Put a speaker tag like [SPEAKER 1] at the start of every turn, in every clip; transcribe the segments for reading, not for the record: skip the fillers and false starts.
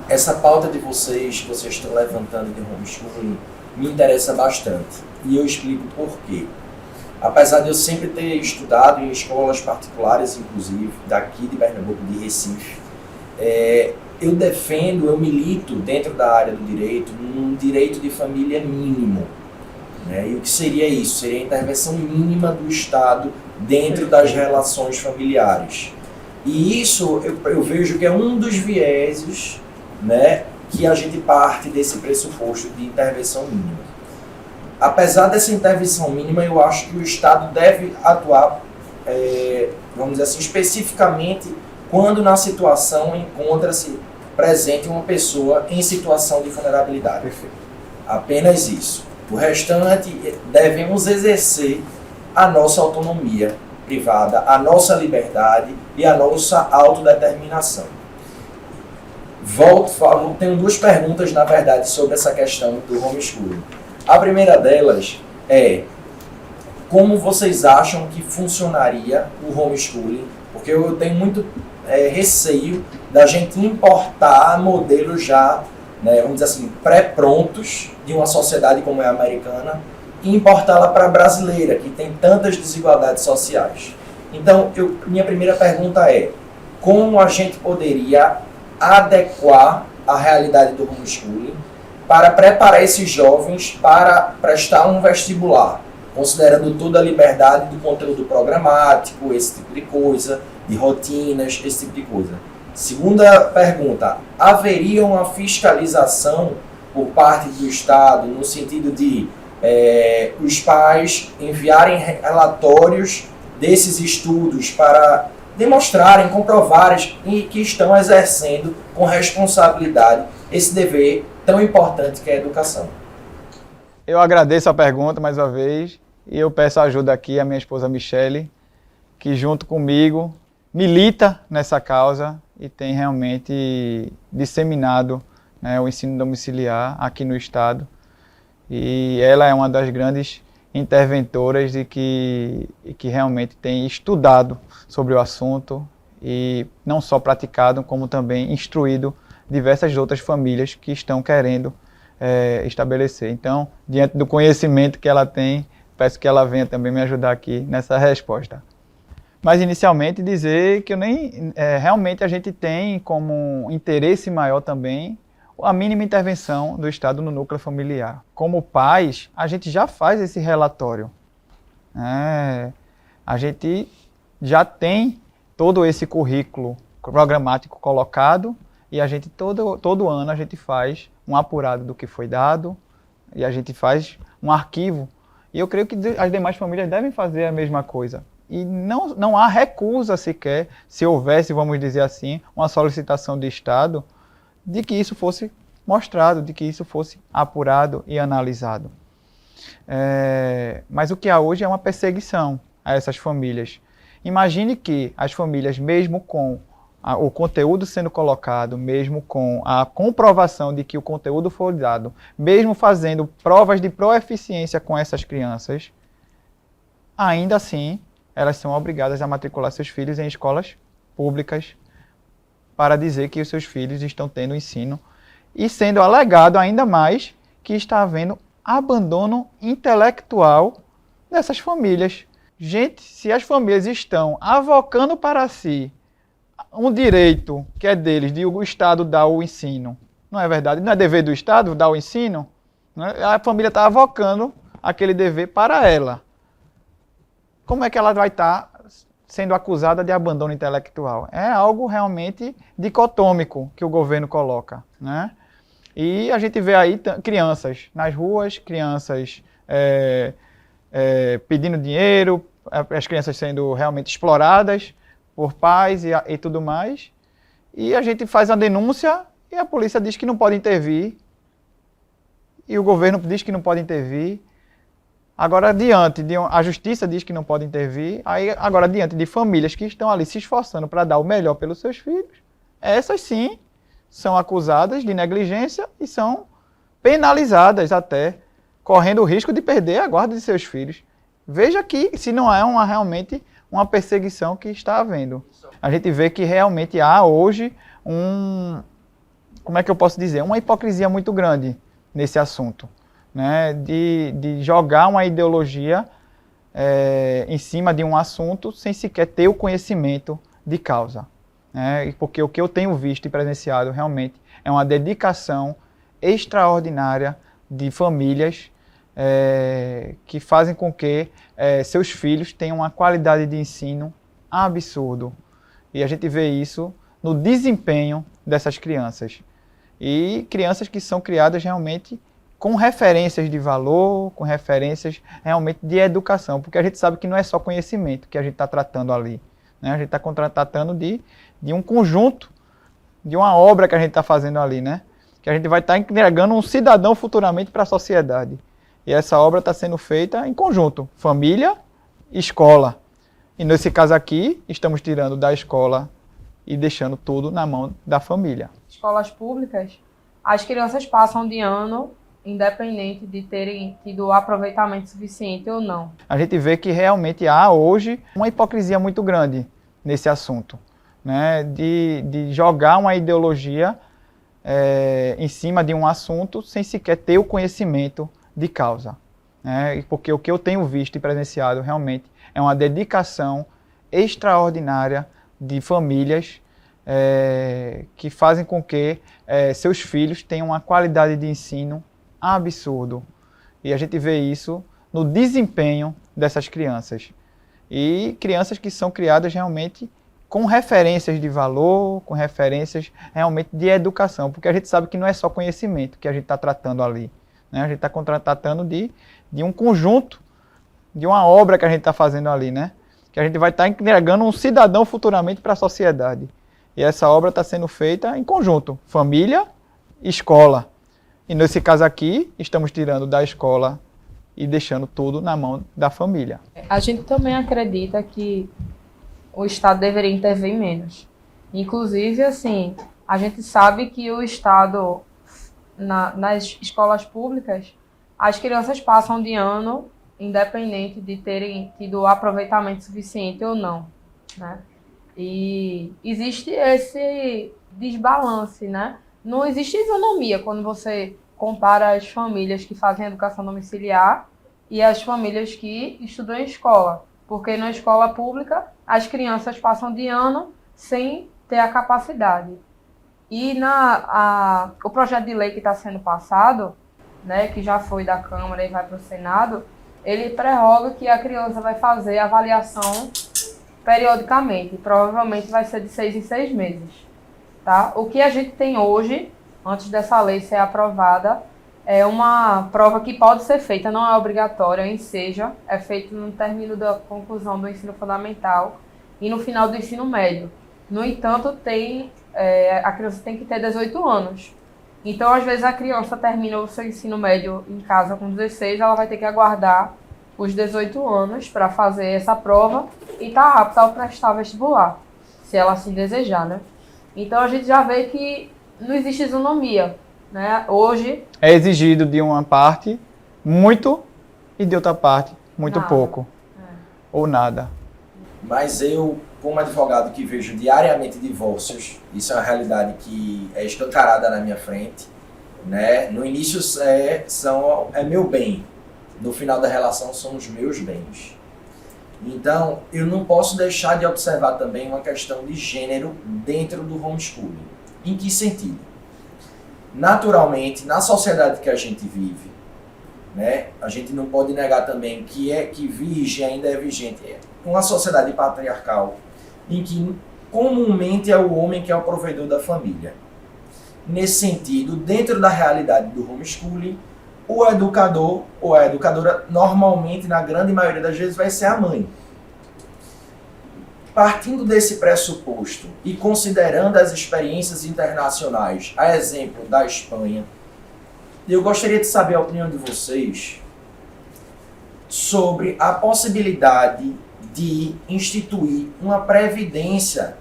[SPEAKER 1] essa pauta de vocês, que vocês estão levantando de homeschooling, me interessa bastante. E eu explico por quê. Apesar de eu sempre ter estudado em escolas particulares, inclusive, daqui de Pernambuco, de Recife, eu defendo, eu milito dentro da área do direito, num direito de família mínimo. Né? E o que seria isso? Seria a intervenção mínima do Estado dentro das relações familiares. E isso eu vejo que é um dos vieses, né, que a gente parte desse pressuposto de intervenção mínima. Apesar dessa intervenção mínima, eu acho que o Estado deve atuar, vamos dizer assim, especificamente quando na situação encontra-se presente uma pessoa em situação de vulnerabilidade.
[SPEAKER 2] Perfeito.
[SPEAKER 1] Apenas isso. O restante, devemos exercer a nossa autonomia privada, a nossa liberdade e a nossa autodeterminação. Tenho duas perguntas, na verdade, sobre essa questão do homeschooling. A primeira delas é: como vocês acham que funcionaria o homeschooling? Porque eu tenho muito receio da gente importar modelos já, né, vamos dizer assim, pré-prontos de uma sociedade como é a americana e importá-la para a brasileira, que tem tantas desigualdades sociais. Então, minha primeira pergunta é: como a gente poderia adequar a realidade do homeschooling para preparar esses jovens para prestar um vestibular, considerando toda a liberdade do conteúdo programático, esse tipo de coisa, de rotinas, esse tipo de coisa. Segunda pergunta: haveria uma fiscalização por parte do Estado no sentido de os pais enviarem relatórios desses estudos para demonstrarem, comprovarem que estão exercendo com responsabilidade esse dever tão importante que é a educação?
[SPEAKER 2] Eu agradeço a pergunta mais uma vez e eu peço ajuda aqui à minha esposa Michele, que junto comigo milita nessa causa e tem realmente disseminado, né, o ensino domiciliar aqui no estado. E ela é uma das grandes interventoras e que realmente tem estudado sobre o assunto e não só praticado, como também instruído diversas outras famílias que estão querendo estabelecer. Então, diante do conhecimento que ela tem, peço que ela venha também me ajudar aqui nessa resposta. Mas, inicialmente, dizer que realmente a gente tem como interesse maior também a mínima intervenção do Estado no núcleo familiar. Como pais, a gente já faz esse relatório. A gente já tem todo esse currículo programático colocado e a gente todo ano a gente faz um apurado do que foi dado e a gente faz um arquivo. E eu creio que as demais famílias devem fazer a mesma coisa. E não há recusa sequer, se houvesse, vamos dizer assim, uma solicitação do Estado, de que isso fosse mostrado, de que isso fosse apurado e analisado. Mas o que há hoje é uma perseguição a essas famílias. Imagine que as famílias, mesmo com o conteúdo sendo colocado, mesmo com a comprovação de que o conteúdo foi dado, mesmo fazendo provas de proeficiência com essas crianças, ainda assim, elas são obrigadas a matricular seus filhos em escolas públicas para dizer que os seus filhos estão tendo ensino e sendo alegado ainda mais que está havendo abandono intelectual dessas famílias. Gente, se as famílias estão avocando para si um direito que é deles, de o Estado dar o ensino, não é verdade? Não é dever do Estado dar o ensino? A família está avocando aquele dever para ela. Como é que ela vai estar sendo acusada de abandono intelectual? É algo realmente dicotômico que o governo coloca, né? E a gente vê aí crianças nas ruas, crianças pedindo dinheiro, as crianças sendo realmente exploradas por pais e tudo mais. E a gente faz a denúncia e a polícia diz que não pode intervir. E o governo diz que não pode intervir. Agora, a justiça diz que não pode intervir. Agora, diante de famílias que estão ali se esforçando para dar o melhor pelos seus filhos, essas sim são acusadas de negligência e são penalizadas até, correndo o risco de perder a guarda de seus filhos. Veja que se não é realmente uma perseguição que está havendo. A gente vê que realmente há hoje como é que eu posso dizer, uma hipocrisia muito grande nesse assunto, né? De jogar uma ideologia em cima de um assunto sem sequer ter o conhecimento de causa, né? Porque o que eu tenho visto e presenciado realmente é uma dedicação extraordinária de famílias que fazem com que seus filhos tenham uma qualidade de ensino absurdo. E a gente vê isso no desempenho dessas crianças. E crianças que são criadas realmente com referências de valor, com referências realmente de educação, porque a gente sabe que não é só conhecimento que a gente está tratando ali, né? A gente está tratando de um conjunto, de uma obra que a gente está fazendo ali, né? Que a gente vai estar entregando um cidadão futuramente para a sociedade. E essa obra está sendo feita em conjunto, família e escola. E nesse caso aqui, estamos tirando da escola e deixando tudo na mão da família.
[SPEAKER 3] Escolas públicas, as crianças passam de ano independente de terem tido aproveitamento suficiente ou não.
[SPEAKER 2] A gente vê que realmente há hoje uma hipocrisia muito grande nesse assunto, né? De jogar uma ideologia em cima de um assunto sem sequer ter o conhecimento de causa, né? Porque o que eu tenho visto e presenciado realmente é uma dedicação extraordinária de famílias que fazem com que seus filhos tenham uma qualidade de ensino absurdo. E a gente vê isso no desempenho dessas crianças. E crianças que são criadas realmente com referências de valor, com referências realmente de educação, porque a gente sabe que não é só conhecimento que a gente está tratando ali, né? A gente está tratando de um conjunto, de uma obra que a gente está fazendo ali, né? Que a gente vai estar entregando um cidadão futuramente para a sociedade. E essa obra está sendo feita em conjunto, família e escola. E nesse caso aqui, estamos tirando da escola e deixando tudo na mão da família.
[SPEAKER 3] A gente também acredita que o Estado deveria intervir menos. Inclusive, assim, a gente sabe que o Estado, nas escolas públicas, as crianças passam de ano independente de terem tido aproveitamento suficiente ou não, né? E existe esse desbalance, né? Não existe isonomia quando você compara as famílias que fazem educação domiciliar e as famílias que estudam em escola. Porque na escola pública, as crianças passam de ano sem ter a capacidade. E o projeto de lei que está sendo passado, né, que já foi da Câmara e vai para o Senado, ele prerroga que a criança vai fazer avaliação periodicamente. Provavelmente vai ser de 6 em 6 meses. Tá? O que a gente tem hoje, antes dessa lei ser aprovada, é uma prova que pode ser feita, não é obrigatória, enseja, é feita no término da conclusão do ensino fundamental e no final do ensino médio. No entanto, a criança tem que ter 18 anos. Então, às vezes, a criança termina o seu ensino médio em casa com 16, ela vai ter que aguardar os 18 anos para fazer essa prova e estar apta ao prestar vestibular, se ela assim desejar, né? Então, a gente já vê que não existe isonomia, né? Hoje
[SPEAKER 2] é exigido de uma parte muito e de outra parte muito
[SPEAKER 3] nada.
[SPEAKER 2] Pouco ou nada.
[SPEAKER 1] Mas eu, como advogado que vejo diariamente divórcios, isso é uma realidade que é escancarada na minha frente, né? No início é meu bem, no final da relação são os meus bens. Então, eu não posso deixar de observar também uma questão de gênero dentro do homeschooling. Em que sentido? Naturalmente, na sociedade que a gente vive, né, a gente não pode negar também que vige, ainda é vigente, uma sociedade patriarcal, em que comumente é o homem que é o provedor da família. Nesse sentido, dentro da realidade do homeschooling, o educador ou a educadora, normalmente, na grande maioria das vezes, vai ser a mãe. Partindo desse pressuposto e considerando as experiências internacionais, a exemplo da Espanha, eu gostaria de saber a opinião de vocês sobre a possibilidade de instituir uma previdência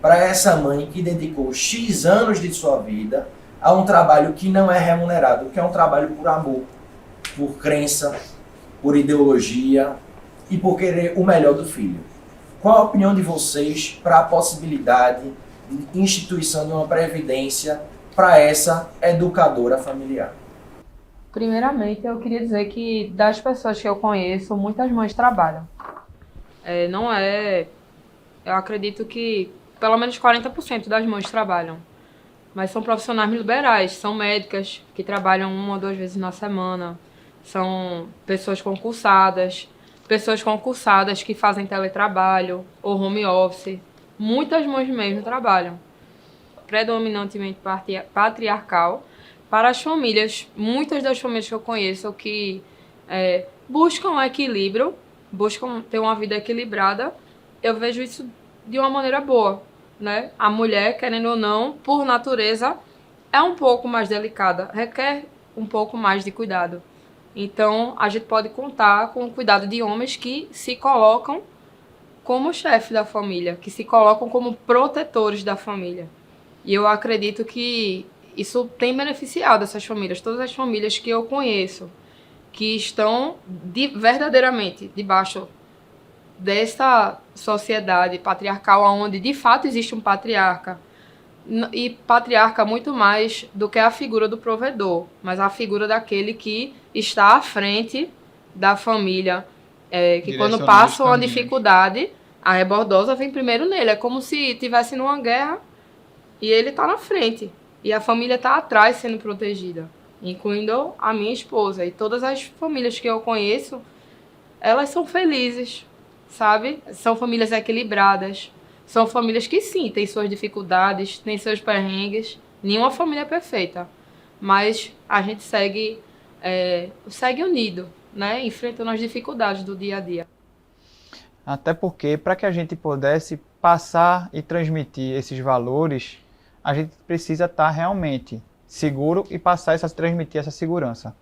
[SPEAKER 1] para essa mãe que dedicou X anos de sua vida a um trabalho que não é remunerado, que é um trabalho por amor, por crença, por ideologia e por querer o melhor do filho. Qual a opinião de vocês para a possibilidade de instituição de uma previdência para essa educadora familiar?
[SPEAKER 3] Primeiramente, eu queria dizer que das pessoas que eu conheço, muitas mães trabalham. Eu acredito que pelo menos 40% das mães trabalham. Mas são profissionais liberais, são médicas que trabalham 1 ou 2 vezes na semana, são pessoas concursadas que fazem teletrabalho ou home office. Muitas mães mesmo trabalham, predominantemente patriarcal, para as famílias. Muitas das famílias que eu conheço que buscam equilíbrio, buscam ter uma vida equilibrada, eu vejo isso de uma maneira boa, né? A mulher, querendo ou não, por natureza, é um pouco mais delicada, requer um pouco mais de cuidado. Então, a gente pode contar com o cuidado de homens que se colocam como chefe da família, que se colocam como protetores da família. E eu acredito que isso tem beneficiado essas famílias, todas as famílias que eu conheço, que estão verdadeiramente debaixo dessa sociedade patriarcal, onde de fato existe um patriarca, e patriarca muito mais do que a figura do provedor, mas a figura daquele que está à frente da família, que quando passa uma dificuldade, a rebordosa vem primeiro nele. É como se estivesse numa guerra e ele está na frente, e a família está atrás sendo protegida, incluindo a minha esposa. E todas as famílias que eu conheço, elas são felizes, sabe? São famílias equilibradas. São famílias que, sim, têm suas dificuldades, têm seus perrengues. Nenhuma família é perfeita. Mas a gente segue unido, né? Enfrentando as dificuldades do dia a dia.
[SPEAKER 2] Até porque, para que a gente pudesse passar e transmitir esses valores, a gente precisa estar realmente seguro e transmitir essa segurança.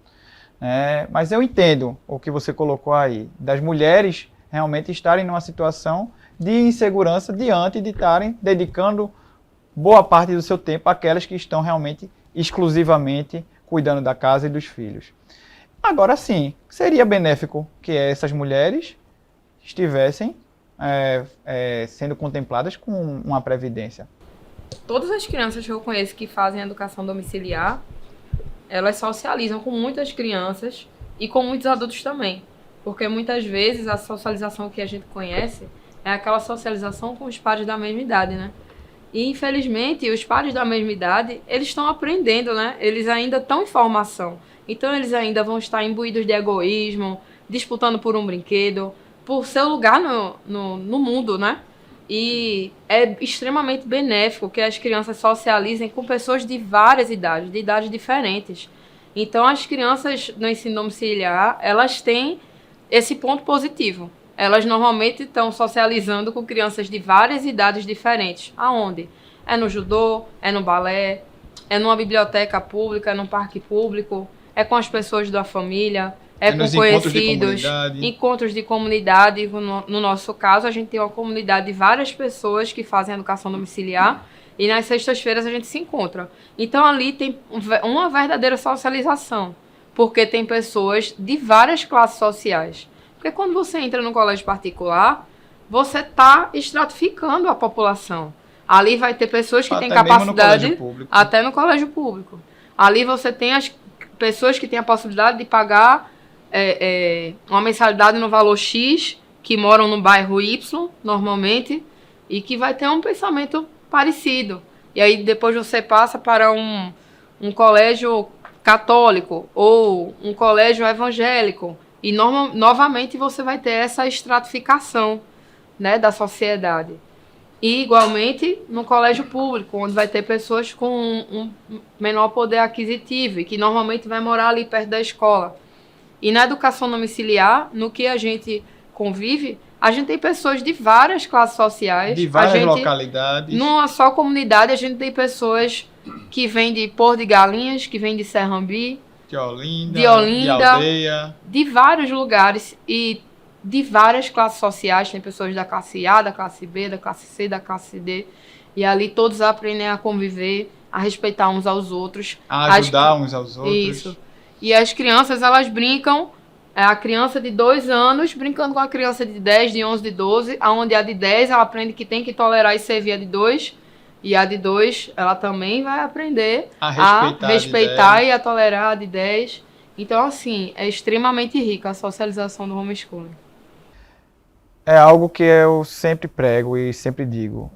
[SPEAKER 2] Mas eu entendo o que você colocou aí, das mulheres realmente estarem numa situação de insegurança diante de estarem dedicando boa parte do seu tempo àquelas que estão realmente exclusivamente cuidando da casa e dos filhos. Agora sim, seria benéfico que essas mulheres estivessem sendo contempladas com uma previdência.
[SPEAKER 3] Todas as crianças que eu conheço que fazem educação domiciliar, elas socializam com muitas crianças e com muitos adultos também. Porque muitas vezes a socialização que a gente conhece é aquela socialização com os pares da mesma idade, né? E infelizmente os pares da mesma idade, eles estão aprendendo, né? Eles ainda estão em formação. Então eles ainda vão estar imbuídos de egoísmo, disputando por um brinquedo, por seu lugar no mundo, né? E é extremamente benéfico que as crianças socializem com pessoas de várias idades, de idades diferentes. Então as crianças no ensino domiciliar, elas têm esse ponto positivo. Elas normalmente estão socializando com crianças de várias idades diferentes. Aonde? É no judô, é no balé, é numa biblioteca pública, é num parque público, é com as pessoas da família, é com conhecidos, encontros de comunidade. No nosso caso, a gente tem uma comunidade de várias pessoas que fazem educação domiciliar e nas sextas-feiras a gente se encontra. Então ali tem uma verdadeira socialização, porque tem pessoas de várias classes sociais. Porque quando você entra no colégio particular, você está estratificando a população. Ali vai ter pessoas que têm capacidade, até no colégio público. Ali você tem as pessoas que têm a possibilidade de pagar uma mensalidade no valor X, que moram no bairro Y, normalmente, e que vai ter um pensamento parecido. E aí depois você passa para um colégio católico ou um colégio evangélico. E novamente você vai ter essa estratificação, né, da sociedade. E igualmente no colégio público, onde vai ter pessoas com um menor poder aquisitivo e que normalmente vai morar ali perto da escola. E na educação domiciliar, no que a gente convive, a gente tem pessoas de várias classes sociais.
[SPEAKER 2] De várias localidades.
[SPEAKER 3] Numa só comunidade, a gente tem pessoas que vêm de Porto de Galinhas, que vêm de Serrambi,
[SPEAKER 2] de Olinda,
[SPEAKER 3] de
[SPEAKER 2] Aldeia.
[SPEAKER 3] De vários lugares e de várias classes sociais. Tem pessoas da classe A, da classe B, da classe C, da classe D. E ali todos aprendem a conviver, a respeitar uns aos outros.
[SPEAKER 2] A ajudar uns aos outros.
[SPEAKER 3] Isso. E as crianças, elas brincam, a criança de 2 anos brincando com a criança de 10, de 11, de 12, onde a de 10 ela aprende que tem que tolerar e servir a de 2, E a de 2, ela também vai aprender
[SPEAKER 2] A
[SPEAKER 3] a respeitar
[SPEAKER 2] a de
[SPEAKER 3] e a tolerar a de 10. Então, assim, é extremamente rica a socialização do homeschooling.
[SPEAKER 2] É algo que eu sempre prego e sempre digo.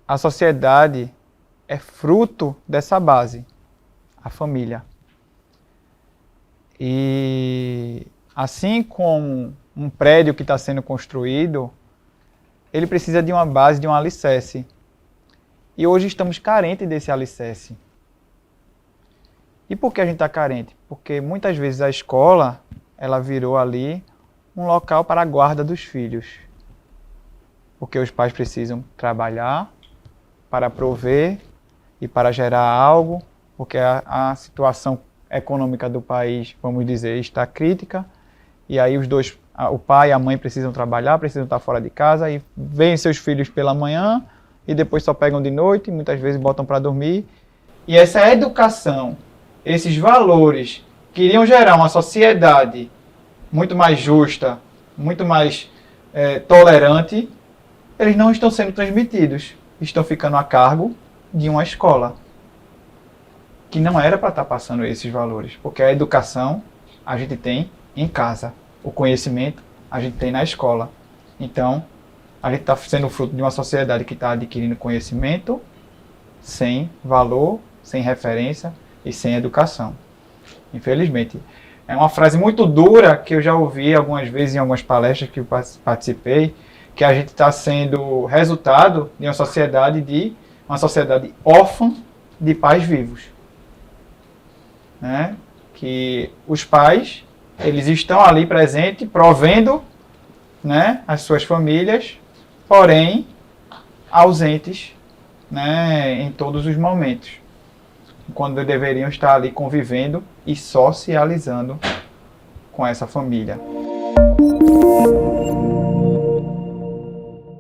[SPEAKER 2] A sociedade é fruto dessa base, a família. E assim como um prédio que está sendo construído, ele precisa de uma base, de um alicerce. E hoje estamos carentes desse alicerce. E por que a gente está carente? Porque muitas vezes a escola, ela virou ali um local para a guarda dos filhos. Porque os pais precisam trabalhar para prover e para gerar algo, porque a situação econômica do país, vamos dizer, está crítica. E aí os dois, o pai e a mãe precisam trabalhar, precisam estar fora de casa e veem seus filhos pela manhã e depois só pegam de noite, muitas vezes botam para dormir. E essa educação, esses valores que iriam gerar uma sociedade muito mais justa, muito mais tolerante, eles não estão sendo transmitidos. Estão ficando a cargo de uma escola que não era para estar passando esses valores, porque a educação a gente tem em casa, o conhecimento a gente tem na escola. Então, a gente está sendo fruto de uma sociedade que está adquirindo conhecimento sem valor, sem referência e sem educação. Infelizmente. É uma frase muito dura que eu já ouvi algumas vezes em algumas palestras que eu participei, que a gente está sendo resultado de uma sociedade órfã de pais vivos. Né? Que os pais, eles estão ali presentes, provendo, né, as suas famílias, porém ausentes, né, em todos os momentos, quando deveriam estar ali convivendo e socializando com essa família.